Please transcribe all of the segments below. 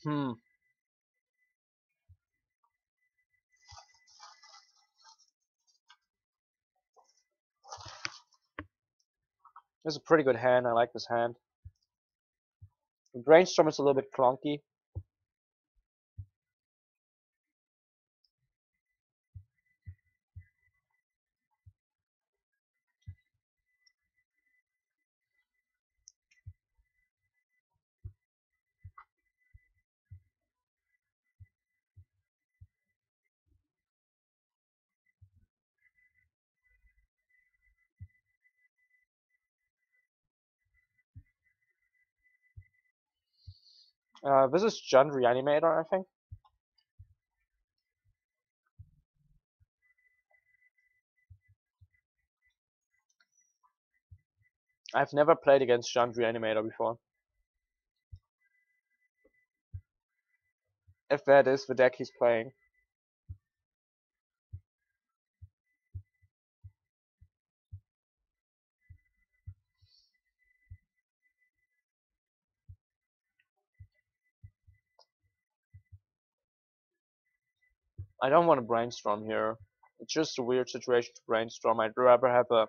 Hmm. This is a pretty good hand. I like this hand. The brainstorm is a little bit clunky. This is Jund Reanimator, I think. I've never played against Jund Reanimator before. If that is the deck he's playing. I don't want to brainstorm here. It's just a weird situation to brainstorm. I'd rather have a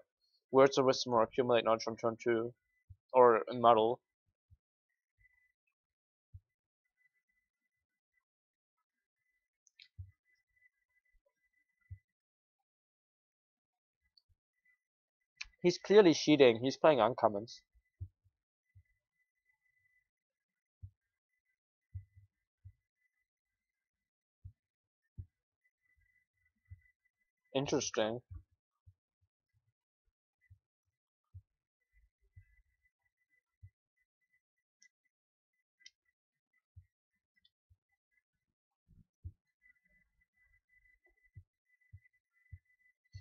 Words of Wisdom or Accumulate Knowledge on turn 2. Or a Muddle. He's clearly cheating. He's playing uncommons. Interesting.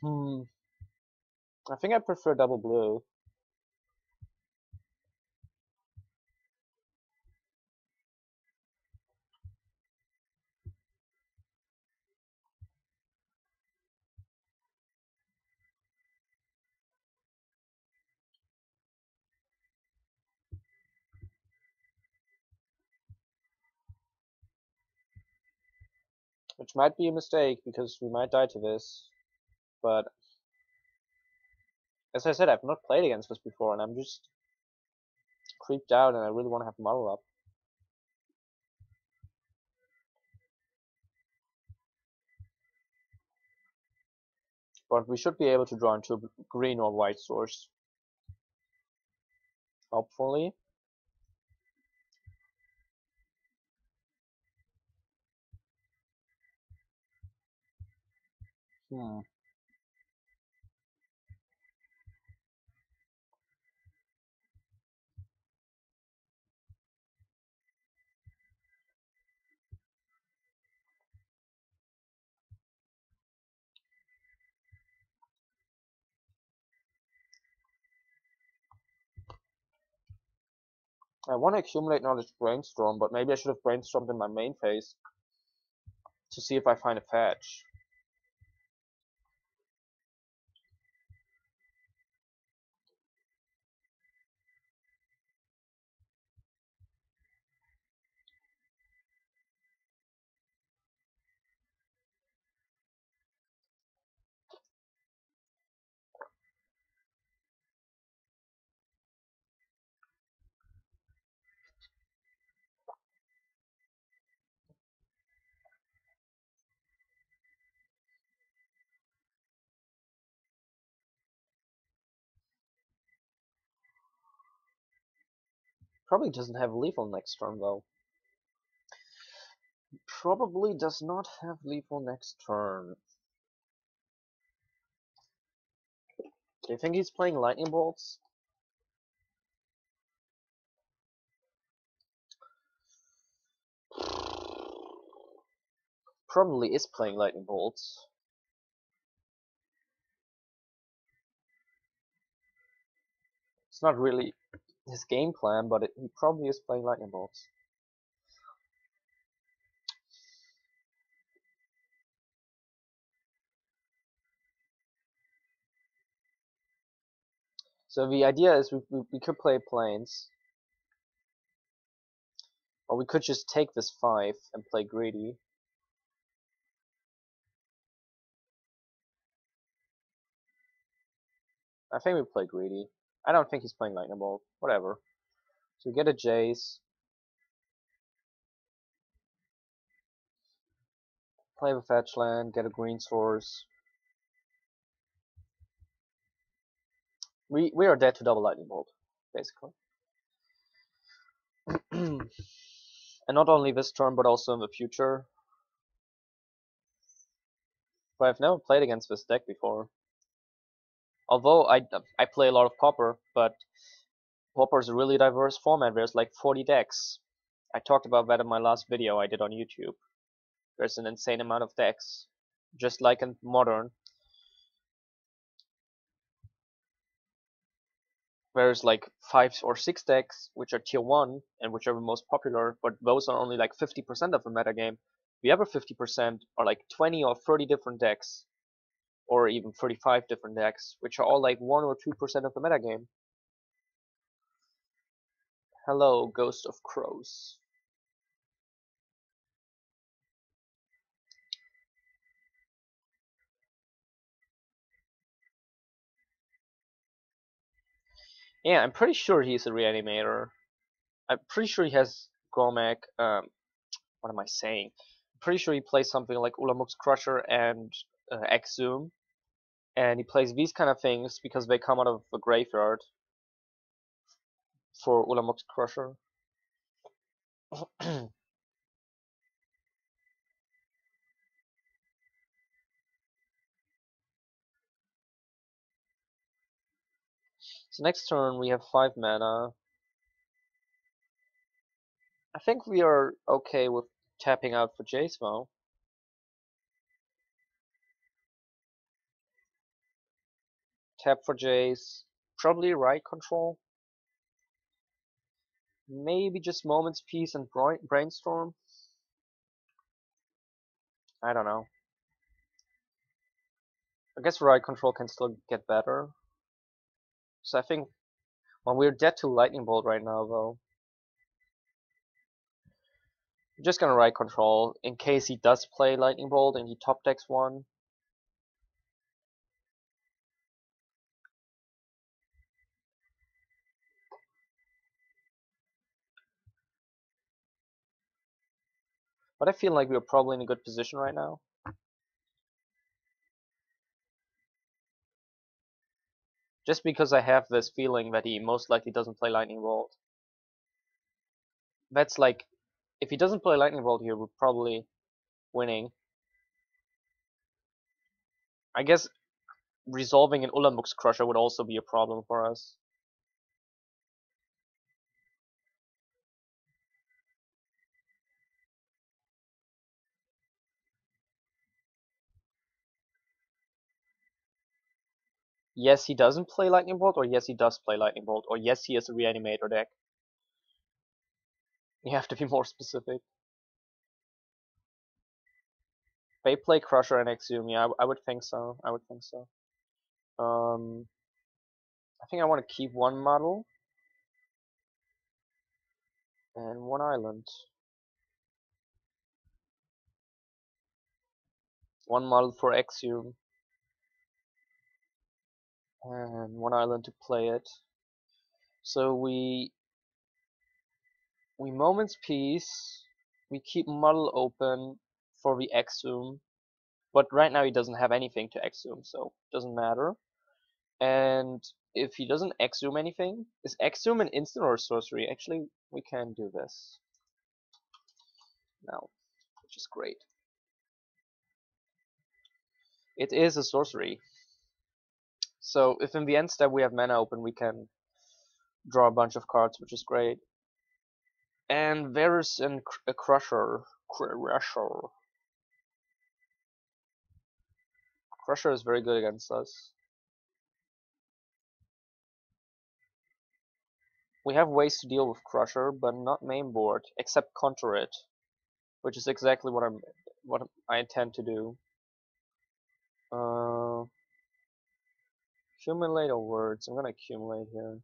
I think I prefer double blue. Which might be a mistake because we might die to this. But as I said, I've not played against this before and I'm just creeped out and I really want to have Muddle up. But we should be able to draw into a green or white source. Hopefully. I want to accumulate knowledge brainstorm, but maybe I should have brainstormed in my main phase to see if I find a fetch. Probably doesn't have lethal next turn though. Probably does not have lethal next turn. Do you think he's playing lightning bolts? Probably is playing lightning bolts. It's not really his game plan, but he probably is playing lightning bolts. So the idea is we could play planes. Or we could just take this 5 and play greedy. I think we play greedy. I don't think he's playing Lightning Bolt. Whatever. So we get a Jace. Play with fetch land, get a green source. We are dead to double Lightning Bolt, basically. And not only this turn, but also in the future. But I've never played against this deck before. Although I play a lot of Pauper, but Pauper is a really diverse format. There's like 40 decks. I talked about that in my last video I did on YouTube. There's an insane amount of decks, just like in Modern. There's like 5 or 6 decks which are tier 1 and which are the most popular, but those are only like 50% of the metagame. The other 50% are like 20 or 30 different decks, or even 35 different decks, which are all like 1 or 2% of the metagame. Hello, Ghost of Crows. Yeah, I'm pretty sure he's a reanimator. I'm pretty sure he has Gormak. What am I saying? I'm pretty sure he plays something like Ulamuk's Crusher and Exhume. And he plays these kind of things because they come out of the graveyard for Ulamuk's Crusher. So next turn we have 5 mana. I think we are okay with tapping out for Jace though. Tap for Jace. Probably right control. Maybe just Moment's Peace and Brainstorm. I don't know. I guess right control can still get better. So I think, well, we're dead to Lightning Bolt right now though. I'm just gonna right control in case he does play Lightning Bolt and he top decks one. But I feel like we're probably in a good position right now. Just because I have this feeling that he most likely doesn't play Lightning Bolt. That's like, if he doesn't play Lightning Bolt here, we're probably winning. I guess resolving an Ulamuk's Crusher would also be a problem for us. Yes, he doesn't play Lightning Bolt, or yes, he does play Lightning Bolt, or yes, he has a Reanimator deck. You have to be more specific. They play Crusher and Exhume, yeah, I would think so. I would think so. I think I want to keep one model and one island. One model for Exhume and one island to play it. So we Moment's Peace. We keep model open for the Exhume, but right now he doesn't have anything to Exhume, so it doesn't matter. And if he doesn't Exhume anything, is Exhume an instant or a sorcery? Actually, we can do this now, which is great. It is a sorcery. So if in the end step we have mana open, we can draw a bunch of cards, which is great. And there's a Crusher. Crusher is very good against us. We have ways to deal with Crusher, but not main board, except counter it, which is exactly what I intend to do. Accumulate or words? I'm gonna accumulate here.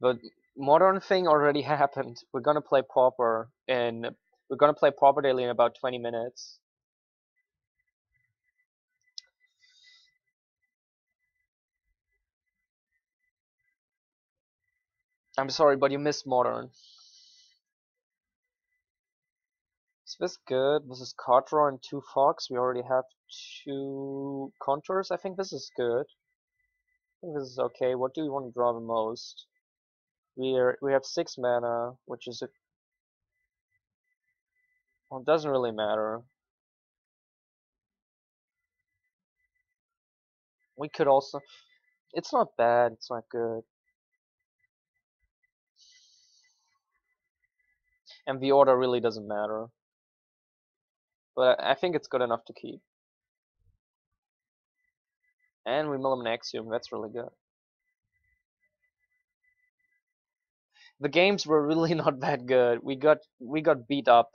But modern thing already happened. We're gonna play Pauper in we're gonna play Pauper Daily in about 20 minutes. I'm sorry, but you missed modern. Is this good? This is card draw and 2 fox. We already have 2 contours. I think this is good. I think this is okay. What do we want to draw the most? We have 6 mana, which is a well, it doesn't really matter. We could also it's not bad, it's not good. And the order really doesn't matter. But I think it's good enough to keep. And we mill him an Axiom, that's really good. The games were really not that good. We got beat up.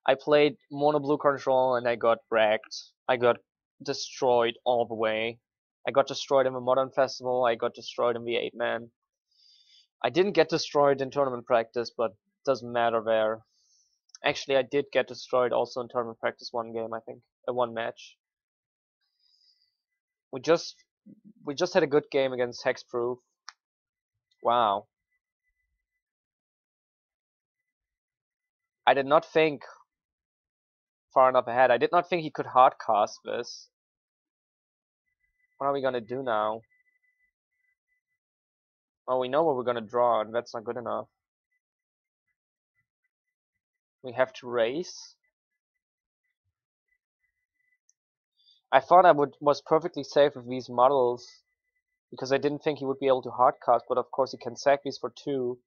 I played mono blue control and I got wrecked. I got destroyed all the way. I got destroyed in the Modern Festival, I got destroyed in the 8-man. I didn't get destroyed in tournament practice, but doesn't matter there. Actually, I did get destroyed also in tournament practice one game, I think. One match. We just had a good game against hexproof. Wow. I did not think far enough ahead. I did not think he could hardcast this. What are we gonna do now? Oh, we know what we're gonna draw, and that's not good enough. We have to raise. I thought I was perfectly safe with these models because I didn't think he would be able to hardcast, but of course he can sack these for 2.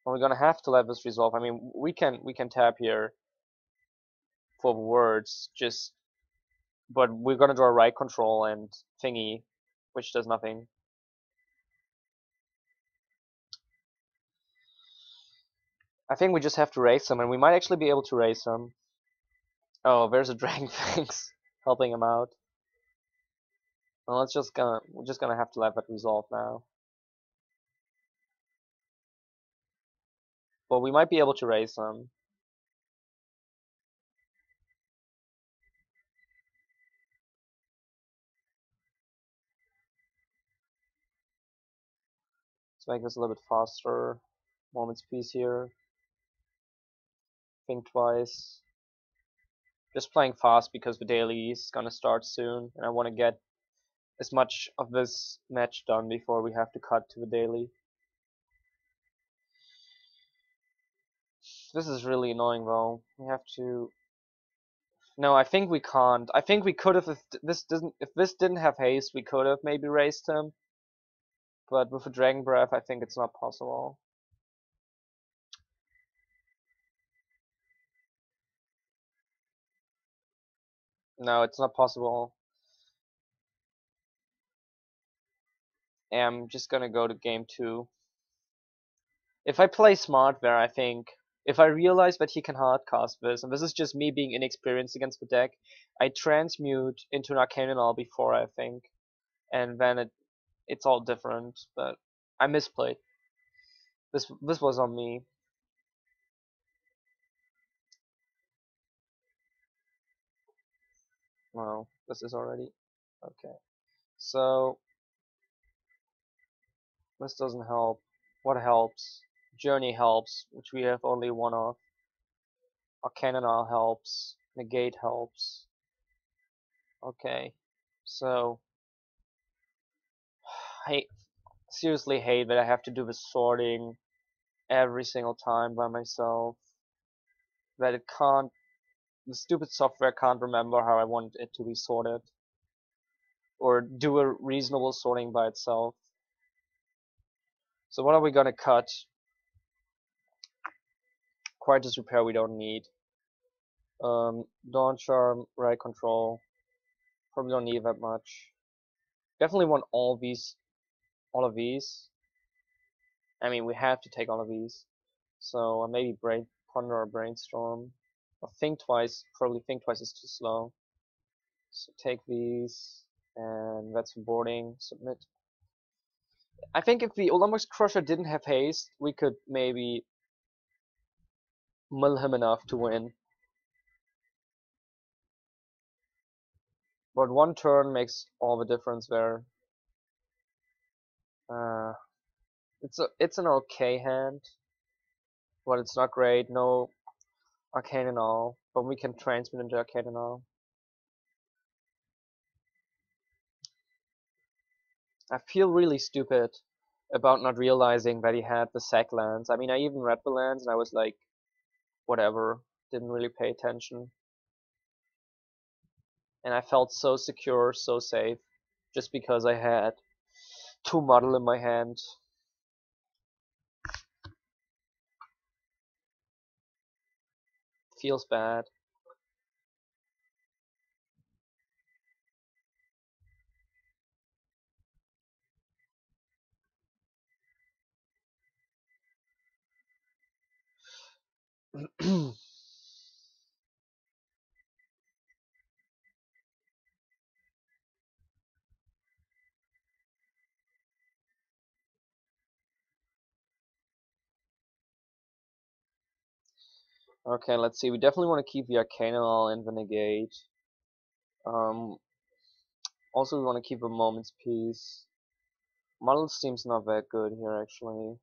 Well, we're gonna have to let this resolve. I mean, we can tap here for words, but we're gonna draw right control and thingy, which does nothing. I think we just have to raise them, and we might actually be able to raise them. Oh, there's a Dragon Fangs helping him out. Well, we're just gonna have to let that resolve now. But we might be able to raise them. Let's make this a little bit faster. Moment's peace here. Think twice. Just playing fast because the daily is gonna start soon, and I want to get as much of this match done before we have to cut to the daily. This is really annoying though. We have to. No, I think we can't. I think we could have if this didn't have haste, we could have maybe raised him. But with a Dragon Breath, I think it's not possible. No, it's not possible. I'm just gonna go to game 2. If I play smart there, I think if I realize that he can hardcast this, and this is just me being inexperienced against the deck, I transmute into an Arcanal before, I think, and then it's all different. But I misplayed. This was on me. Well, this is already okay. So this doesn't help. What helps? Journey helps, which we have only one of. Arcanal helps. Negate helps. Okay, so I seriously hate that I have to do the sorting every single time by myself. That the stupid software can't remember how I want it to be sorted. Or do a reasonable sorting by itself. So what are we gonna cut? Quietus Repair we don't need. Dawn Charm, Right Control. Probably don't need that much. Definitely want all of these. I mean, we have to take all of these. So maybe Brain Ponder or Brainstorm. Or Think Twice. Probably Think Twice is too slow. So take these. And that's boarding. Submit. I think if the Olympics Crusher didn't have haste, we could maybe mill him enough to win. But one turn makes all the difference there. It's an okay hand, but it's not great. No arcane and all, but we can transmit into arcane and all. I feel really stupid about not realizing that he had the sack lands. I mean, I even read the lands and I was like, whatever, didn't really pay attention. And I felt so secure, so safe, just because I had 2 model in my hand. Feels bad. Okay, let's see. We definitely want to keep the Arcanal and the Negate. Also, we want to keep a Moment's Peace. Model seems not that good here, actually.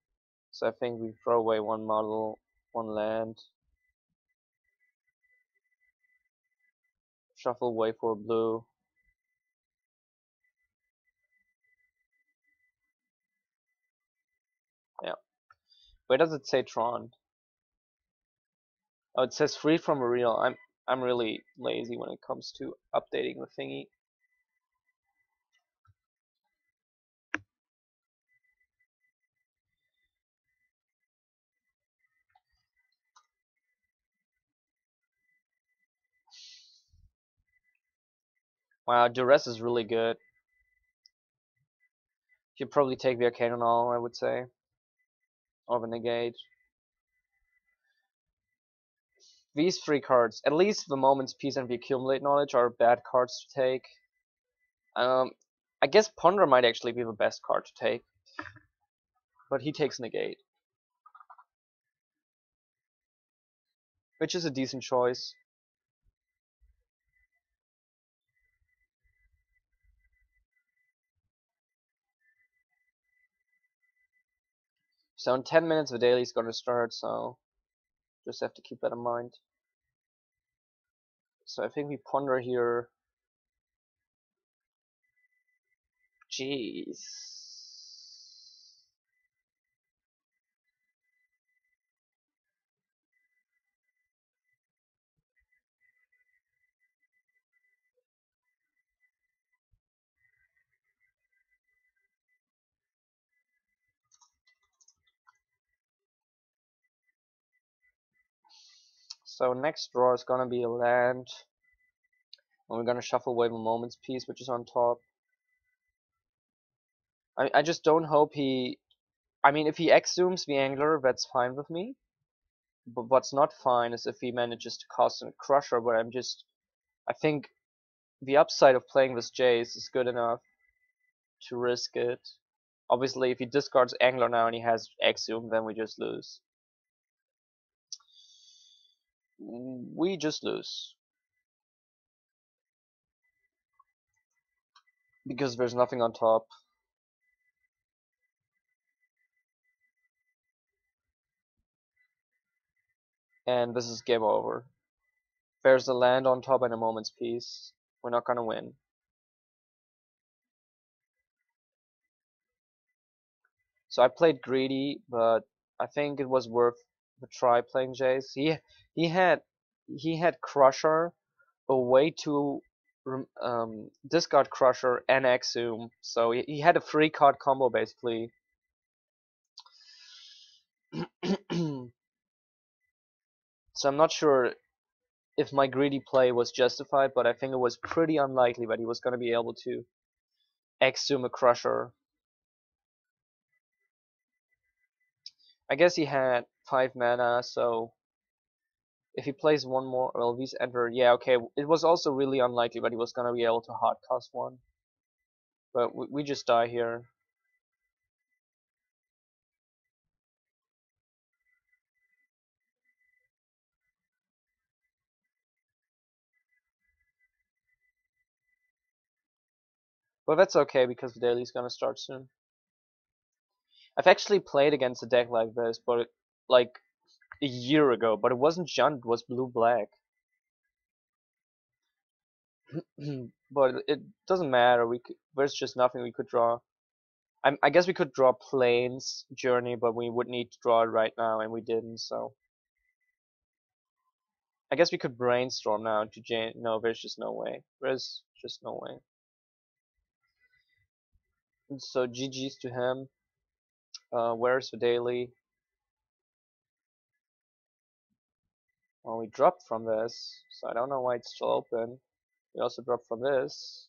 So I think we throw away one model, one land. Shuffle away for a blue. Yeah. Where does it say Tron? Oh, it says free from a real. I'm really lazy when it comes to updating the thingy. Wow, Duress is really good. You'd probably take the Arcanal, I would say. Or the Negate. These 3 cards, at least the Moment's Peace and the Accumulate Knowledge, are bad cards to take. I guess Ponder might actually be the best card to take. But he takes Negate. Which is a decent choice. So in 10 minutes the daily is going to start, so just have to keep that in mind. So I think we Ponder here. Jeez. So next draw is gonna be a land. And we're gonna shuffle away the Moment's Peace, which is on top. I just don't hope he... I mean, if he exhumes the Angler, that's fine with me. But what's not fine is if he manages to cast a Crusher, but I think the upside of playing this Jace is good enough to risk it. Obviously, if he discards Angler now and he has Exhume, then we just lose. We just lose. Because there's nothing on top. And this is game over. There's a land on top and a Moment's Peace. We're not gonna win. So I played greedy, but I think it was worth the try playing Jace. He had Crusher, a way to discard Crusher and Exhume, so he had a 3-card combo basically. So I'm not sure if my greedy play was justified, but I think it was pretty unlikely that he was going to be able to Exhume a Crusher. I guess he had 5 mana, so if he plays one more, well, these enter. Yeah, okay. It was also really unlikely that he was going to be able to hardcast one. But we just die here. But that's okay because the daily's gonna start soon. I've actually played against a deck like this, but like a year ago. But it wasn't Jund, it was blue-black. But it doesn't matter. There's just nothing we could draw. I guess we could draw Plains Journey, but we would need to draw it right now, and we didn't. So I guess we could brainstorm now to Jane. No, there's just no way. There's just no way. And so GG's to him. Where's the daily? Well, we dropped from this, so I don't know why it's still open. We also dropped from this.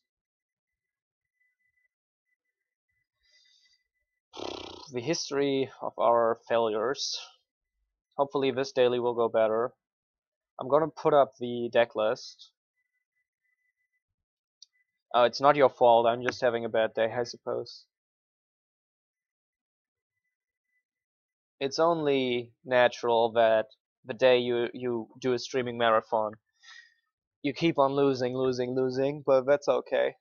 The history of our failures. Hopefully this daily will go better. I'm gonna put up the deck list. It's not your fault, I'm just having a bad day, I suppose. It's only natural that the day you do a streaming marathon, you keep on losing, but that's okay.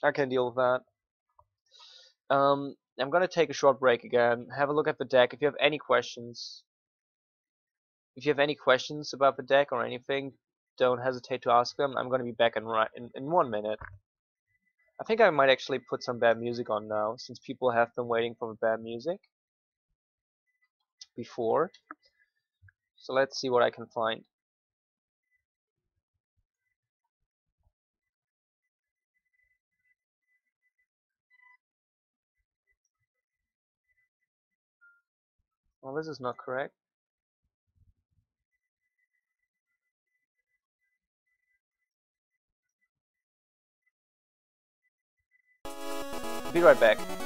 I can deal with that. I'm gonna take a short break again, have a look at the deck. If you have any questions, about the deck or anything, don't hesitate to ask them. I'm gonna be back in 1 minute. I think I might actually put some bad music on now, since people have been waiting for the bad music before. So let's see what I can find. Well, this is not correct. Be right back.